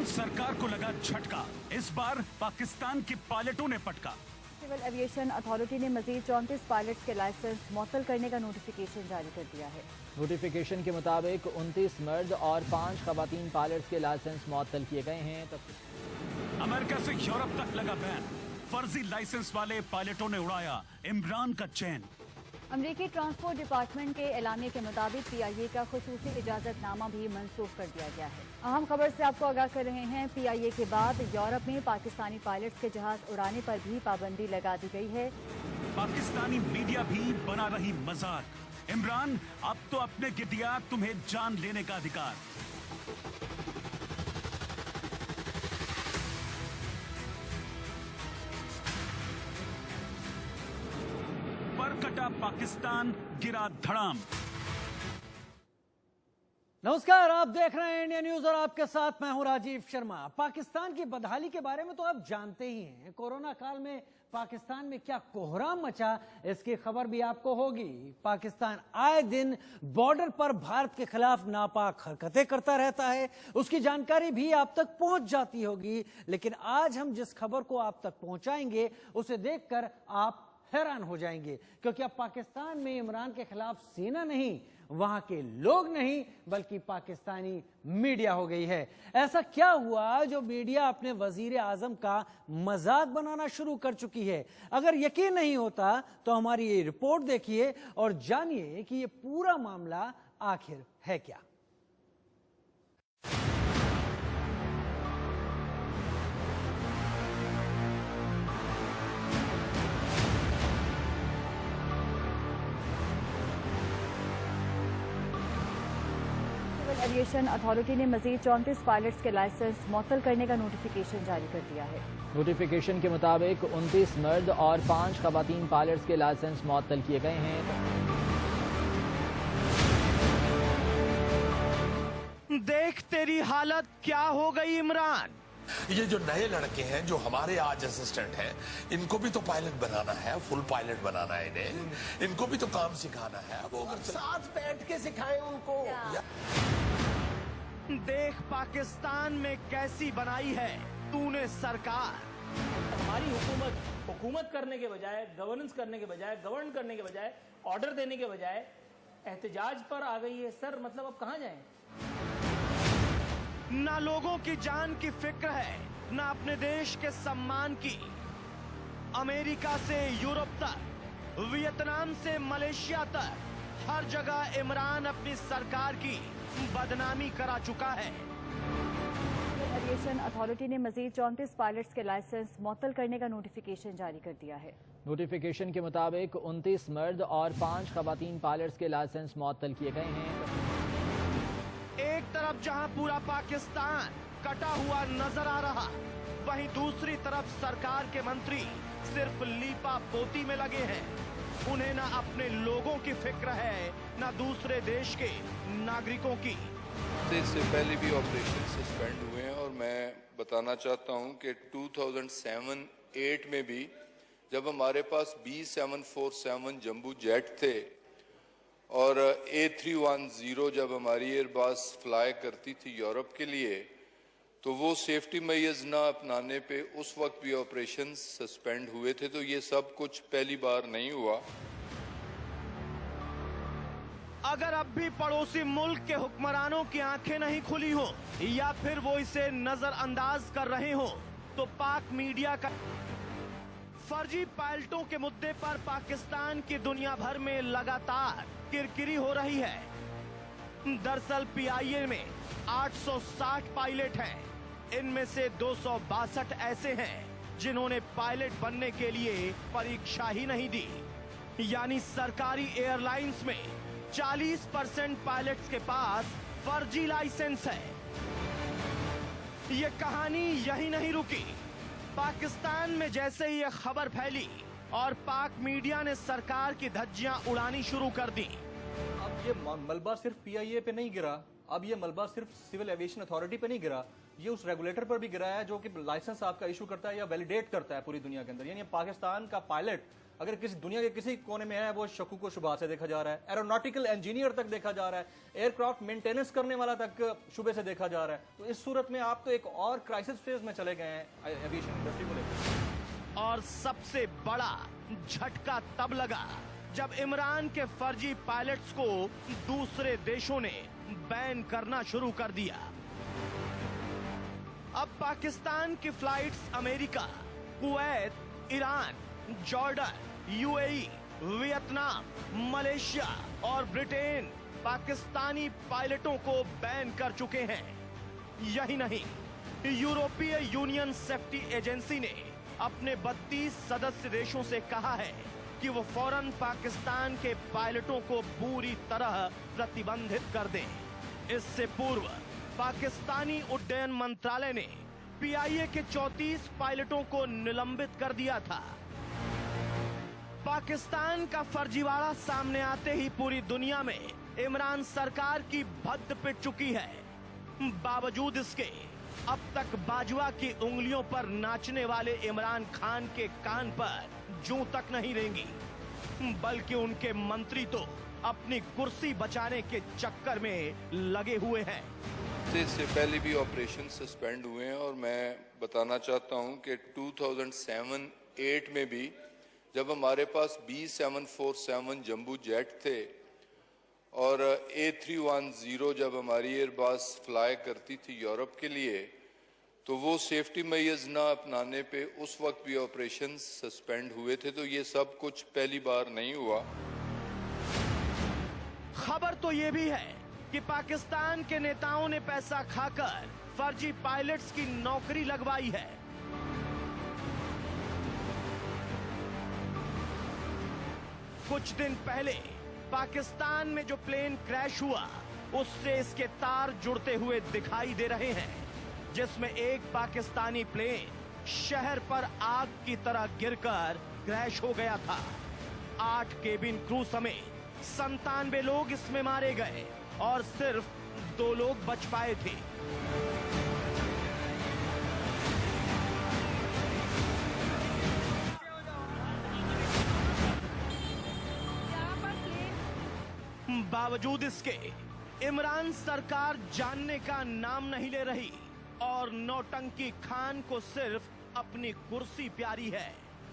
इमरान सरकार को लगा झटका, इस बार पाकिस्तान के पायलटों ने पटका। सिविल एविएशन अथॉरिटी ने मजीद 34 पायलट्स के लाइसेंस मुअत्तल करने का नोटिफिकेशन जारी कर दिया है। नोटिफिकेशन के मुताबिक 29 मर्द और 5 खवातीन पायलट्स के लाइसेंस मुअत्तल किए गए हैं। अमेरिका से यूरोप तक लगा बैन, फर्जी लाइसेंस वाले पायलटों ने उड़ाया इमरान का चैन। अमरीकी ट्रांसपोर्ट डिपार्टमेंट के एलामिया के मुताबिक PIA का खुसूसी इजाजतनामा भी मंसूख कर दिया गया है। अहम खबर से आपको आगाह कर रहे हैं। PIA के बाद यूरोप में पाकिस्तानी पायलट्स के जहाज उड़ाने पर भी पाबंदी लगा दी गई है। पाकिस्तानी मीडिया भी बना रही मजाक। इमरान, अब तो अपने गिद्दिया तुम्हें जान लेने का अधिकार। पर कटा पाकिस्तान, गिरा धड़ाम। नमस्कार, आप देख रहे हैं इंडिया न्यूज और आपके साथ मैं हूं राजीव शर्मा। पाकिस्तान की बदहाली के बारे में तो आप जानते ही हैं। कोरोना काल में पाकिस्तान में क्या कोहराम मचा, इसकी खबर भी आपको होगी। पाकिस्तान आए दिन बॉर्डर पर भारत के खिलाफ नापाक हरकतें करता रहता है, उसकी जानकारी भी आप तक पहुंच जाती होगी। लेकिन आज हम जिस खबर को आप तक पहुंचाएंगे उसे देखकर आप हैरान हो जाएंगे, क्योंकि अब पाकिस्तान में इमरान के खिलाफ सेना नहीं, वहां के लोग नहीं, बल्कि पाकिस्तानी मीडिया हो गई है। ऐसा क्या हुआ जो मीडिया अपने वजीर आजम का मजाक बनाना शुरू कर चुकी है? अगर यकीन नहीं होता तो हमारी ये रिपोर्ट देखिए और जानिए कि ये पूरा मामला आखिर है क्या। एविएशन अथॉरिटी ने मजीद 34 पायलट्स के लाइसेंस मुअत्तल करने का नोटिफिकेशन जारी कर दिया है। नोटिफिकेशन के मुताबिक 29 मर्द और 5 खवातीन पायलट्स के लाइसेंस मुअत्तल किए गए हैं। देख तेरी हालत क्या हो गई इमरान। ये जो नए लड़के हैं जो हमारे आज असिस्टेंट हैं, इनको भी तो पायलट बनाना है, फुल पायलट बनाना है इन्हें। इनको भी तो काम सिखाना है, वो अगर साथ बैठ के सिखाएं उनको। देख पाकिस्तान में कैसी बनाई है तूने सरकार। हमारी हुकूमत करने के बजाय, गवर्नेंस करने के बजाय, गवर्न करने के बजाय, ऑर्डर देने के बजाय एहतजाज पर आ गई है। सर, मतलब अब कहां जाएं? ना लोगों की जान की फिक्र है, ना अपने देश के सम्मान की। अमेरिका से यूरोप तक, वियतनाम से मलेशिया तक, हर जगह इमरान अपनी सरकार की बदनामी करा चुका है। एविएशन अथॉरिटी ने मजीद 34 पायलट्स के लाइसेंस मुअत्तल करने का नोटिफिकेशन जारी कर दिया है। नोटिफिकेशन के मुताबिक 29 मर्द और 5 खवातीन पायलट्स के लाइसेंस मुअत्तल किए गए हैं। एक तरफ जहां पूरा पाकिस्तान कटा हुआ नजर आ रहा, वहीं दूसरी तरफ सरकार के मंत्री सिर्फ लीपा पोती में लगे हैं। उन्हें ना अपने लोगों की फिक्र है, ना दूसरे देश के नागरिकों की। इससे पहले भी ऑपरेशन सस्पेंड हुए हैं और मैं बताना चाहता हूं कि 2007-8 में भी जब हमारे पास B747 जंबू जेट थे और A310 जब हमारी एयरबस फ्लाई करती थी यूरोप के लिए, तो वो सेफ्टी मेजर्स ना अपनाने पे उस वक्त भी ऑपरेशन सस्पेंड हुए थे। तो ये सब कुछ पहली बार नहीं हुआ। अगर अब भी पड़ोसी मुल्क के हुक्मरानों की आंखें नहीं खुली हो या फिर वो इसे नजरअंदाज कर रहे हो, तो पाक मीडिया का फर्जी पायलटों के मुद्दे पर पाकिस्तान की दुनिया भर में लगातार किरकिरी हो रही है। दरअसल PIA में 860 पायलट हैं, इनमें से 262 ऐसे हैं जिन्होंने पायलट बनने के लिए परीक्षा ही नहीं दी। यानी सरकारी एयरलाइंस में 40% पायलट्स के पास फर्जी लाइसेंस है। ये कहानी यही नहीं रुकी। पाकिस्तान में जैसे ही ये खबर फैली और पाक मीडिया ने सरकार की धज्जियां उड़ानी शुरू कर दी। अब ये मलबा सिर्फ PIA पे नहीं गिरा, अब ये मलबा सिर्फ सिविल एविएशन अथॉरिटी पे नहीं गिरा, ये उस रेगुलेटर पर भी गिरा है जो कि लाइसेंस आपका इशू करता है या वैलिडेट करता है पूरी दुनिया के अंदर। यानी पाकिस्तान का पायलट अगर किसी दुनिया के किसी कोने में है वो शकू को शुबा से देखा जा रहा है, एरोनॉटिकल इंजीनियर तक देखा जा रहा है, एयरक्राफ्ट मेंटेनेंस करने वाला तक शुबे से देखा जा रहा है। तो इस सूरत में आप तो एक और क्राइसिस फेज में चले गए हैं एविएशन इंडस्ट्री को लेकर। और सबसे बड़ा झटका तब लगा जब इमरान के फर्जी पायलट्स को दूसरे देशों ने बैन करना शुरू कर दिया। अब पाकिस्तान की flights America, Kuwait, Iran, Jordan, UAE, Vietnam, Malaysia और ब्रिटेन पाकिस्तानी पायलटों को बैन कर चुके हैं। यही नहीं, यूरोपीय यूनियन सेफ्टी एजेंसी ने अपने 32 सदस्य देशों से कहा है कि वो फौरन पाकिस्तान के पायलटों को पूरी तरह प्रतिबंधित कर दें। इससे पूर्व पाकिस्तानी उड्डयन मंत्रालय ने पीआईए के 34 पायलटों को निलंबित कर दिया था। पाकिस्तान का फर्जीवाड़ा सामने आते ही पूरी दुनिया में इमरान सरकार की भद्द पिट चुकी है। बावजूद इसके अब तक बाजवा की उंगलियों पर नाचने वाले इमरान खान के कान पर जूं तक नहीं रेंगी, बल्कि उनके मंत्री तो अपनी कुर्सी बचाने के चक्कर में लगे हुए हैं। इससे पहले भी ऑपरेशन सस्पेंड हुए हैं और मैं बताना चाहता हूं कि 2007-8 में भी जब हमारे पास B747 जंबू जेट थे और A310 जब हमारी एयरबस फ्लाई करती थी यूरोप के लिए, तो वो सेफ्टी मेजर्स ना अपनाने पे उस वक्त भी ऑपरेशन सस्पेंड हुए थे। तो ये सब कुछ पहली बार नहीं हुआ। खबर तो ये भी है कि पाकिस्तान के नेताओं ने पैसा खाकर फर्जी पायलट्स की नौकरी लगवाई है। कुछ दिन पहले पाकिस्तान में जो प्लेन क्रैश हुआ उससे इसके तार जुड़ते हुए दिखाई दे रहे हैं, जिसमें एक पाकिस्तानी प्लेन शहर पर आग की तरह गिरकर क्रैश हो गया था। 8 केबिन क्रू समेत 97 लोग इसमें मारे गए और सिर्फ 2 लोग बच पाए थे। बावजूद इसके इमरान सरकार जानने का नाम नहीं ले रही और नौटंकी खान को सिर्फ अपनी कुर्सी प्यारी है।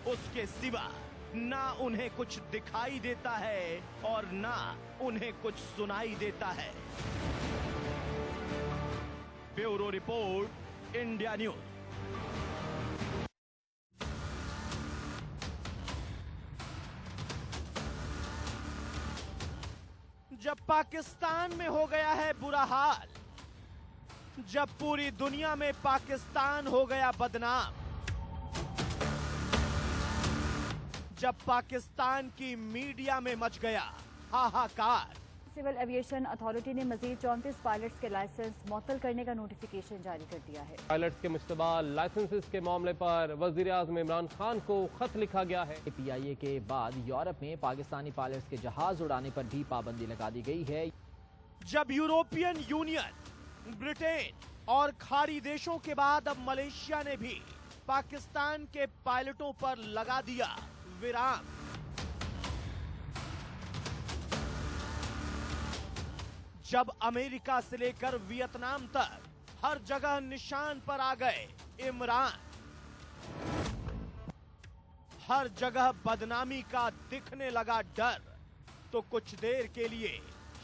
उसके सिवा ना उन्हें कुछ दिखाई देता है और ना उन्हें कुछ सुनाई देता है। Bureau report, India news. जब पाकिस्तान में हो गया है बुरा हाल, जब पूरी दुनिया में पाकिस्तान हो गया बदनाम, जब पाकिस्तान की मीडिया में मच गया हाहाकार, सिविल एविएशन अथॉरिटी ने मजीद 34 पायलट्स के लाइसेंस मुअत्तल करने का नोटिफिकेशन जारी कर दिया है। पायलट्स के मुश्तबा लाइसेंसेस के मामले पर वज़ीर-ए-आज़म इमरान खान को खत लिखा गया है। पीआईए के बाद यूरोप में पाकिस्तानी पायलट्स के जहाज उड़ाने पर भी पाबंदी लगा दी गई है। जब यूरोपियन यूनियन, ब्रिटेन और खाड़ी देशों के बाद अब मलेशिया ने भी पाकिस्तान के पायलटों पर लगा दिया विराम। जब अमेरिका से लेकर वियतनाम तक हर जगह निशान पर आ गए इमरान, हर जगह बदनामी का दिखने लगा डर, तो कुछ देर के लिए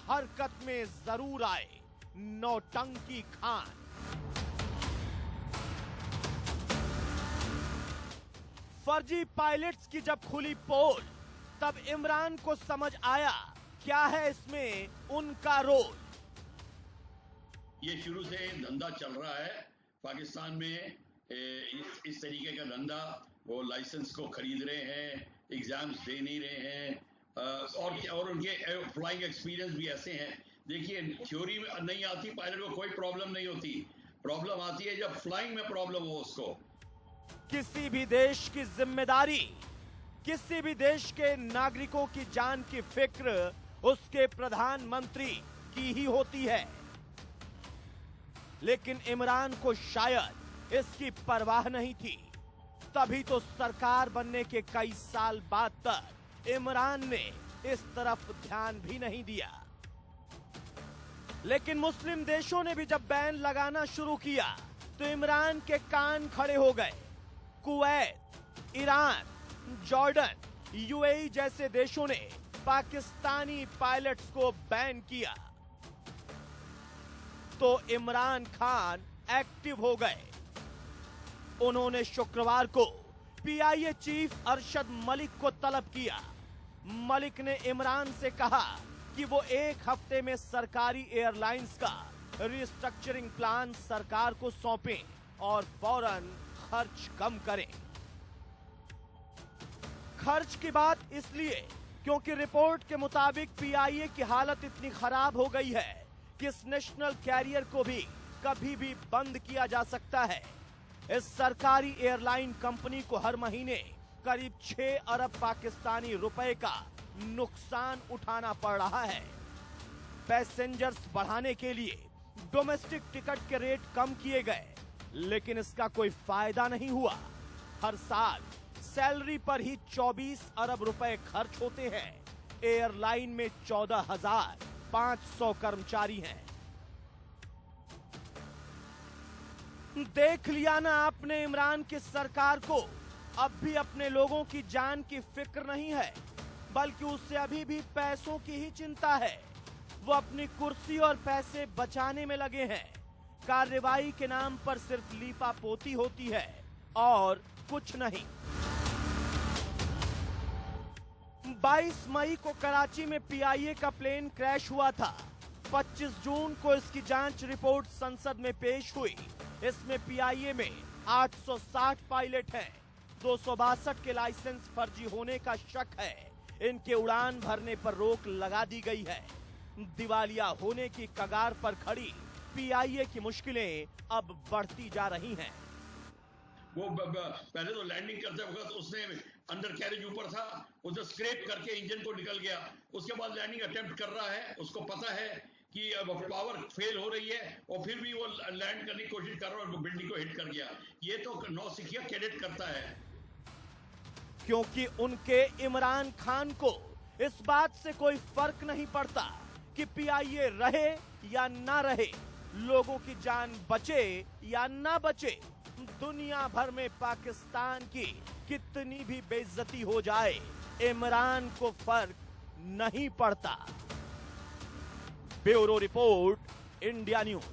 हरकत में जरूर आए नौटंकी खान। फर्जी पायलट्स की जब खुली पोल, तब इमरान को समझ आया क्या है इसमें उनका रोल। ये शुरू से धंधा चल रहा है पाकिस्तान में, इस तरीके का धंधा। वो लाइसेंस को खरीद रहे हैं, एग्जाम्स दे नहीं रहे हैं, और उनके फ्लाइंग एक्सपीरियंस भी ऐसे हैं। देखिए, थ्योरी में नहीं आती पायलट को कोई प्रॉब्लम नहीं होती, प्रॉब्लम आती है जब फ्लाइंग में प्रॉब्लम हो उसको। किसी भी देश की जिम्मेदारी, किसी भी देश के नागरिकों की जान की फिक्र उसके प्रधानमंत्री की ही होती है, लेकिन इमरान को शायद इसकी परवाह नहीं थी। तभी तो सरकार बनने के कई साल बाद तक इमरान ने इस तरफ ध्यान भी नहीं दिया। लेकिन मुस्लिम देशों ने भी जब बैन लगाना शुरू किया तो इमरान के कान खड़े हो गए। कुवैत, ईरान, जॉर्डन, यूएई जैसे देशों ने पाकिस्तानी पायलट्स को बैन किया तो इमरान खान एक्टिव हो गए। उन्होंने शुक्रवार को पीआईए चीफ अरशद मलिक को तलब किया। मलिक ने इमरान से कहा कि वो एक हफ्ते में सरकारी एयरलाइंस का रिस्ट्रक्चरिंग प्लान सरकार को सौंपें और फौरन खर्च कम करें। खर्च की बात इसलिए क्योंकि रिपोर्ट के मुताबिक पीआईए की हालत इतनी खराब हो गई है कि इस नेशनल कैरियर को भी कभी भी बंद किया जा सकता है। इस सरकारी एयरलाइन कंपनी को हर महीने करीब 6 अरब पाकिस्तानी रुपए का नुकसान उठाना पड़ रहा है। पैसेंजर्स बढ़ाने के लिए डोमेस्टिक टिकट के रेट कम किए गए, लेकिन इसका कोई फायदा नहीं हुआ। हर साल सैलरी पर ही 24 अरब रुपए खर्च होते हैं। एयरलाइन में 14,500 कर्मचारी हैं। देख लिया ना आपने इमरान की सरकार को, अब भी अपने लोगों की जान की फिक्र नहीं है, बल्कि उससे अभी भी पैसों की ही चिंता है। वो अपनी कुर्सी और पैसे बचाने में लगे हैं। कार्रवाई के नाम पर सिर्फ लीपापोती होती है और कुछ नहीं। 22 मई को कराची में पीआईए का प्लेन क्रैश हुआ था। 25 जून को इसकी जांच रिपोर्ट संसद में पेश हुई। इसमें पीआईए में 860 पायलट हैं। 262 के लाइसेंस फर्जी होने का शक है। इनके उड़ान भरने पर रोक लगा दी गई है। दिवालिया होने की कगार पर खड़ी पीआईए की मुश्किलें अब बढ़ती जा रही हैं। वो पहले तो लैंडिंग करते वक्त उसने अंडर कैरेज ऊपर था, उसे स्क्रैप करके इंजन को निकल गया। उसके बाद लैंडिंग अटेम्प्ट कर रहा है, उसको पता है कि पावर फेल हो रही है और फिर भी वो लैंड करने की कोशिश कर रहा है और बिल्डिंग को हिट कर गया। ये तो नौसिखिया कैडेट करता है। क्योंकि उनके इमरान खान को इस बात से कोई फर्क नहीं पड़ता कि पीआईए रहे या ना रहे, लोगों की जान बचे या ना बचे। दुनिया भर में पाकिस्तान की कितनी भी बेइज्जती हो जाए, इमरान को फर्क नहीं पड़ता। Bureau report, India news.